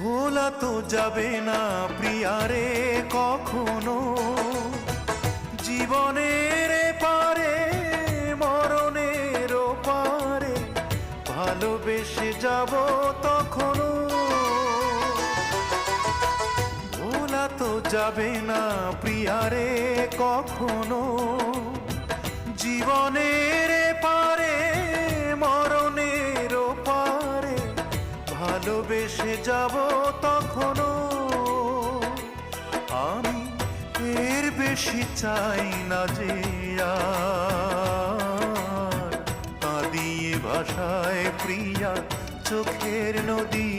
ভোলা তো যাবে না প্রিয়ারে কখনো, জীবনের পারে মরণের পারে ভালোবেসে যাব তখনো। ভোলা তো যাবে না প্রিয়ারে কখনো, জীবনের পারে মরণের পারে ভালোবেসে যাব তখনো। আমি এর বেশি চাই না যে আর কাঁদিয়ে ভাষায় প্রিয়া চোখের নদী।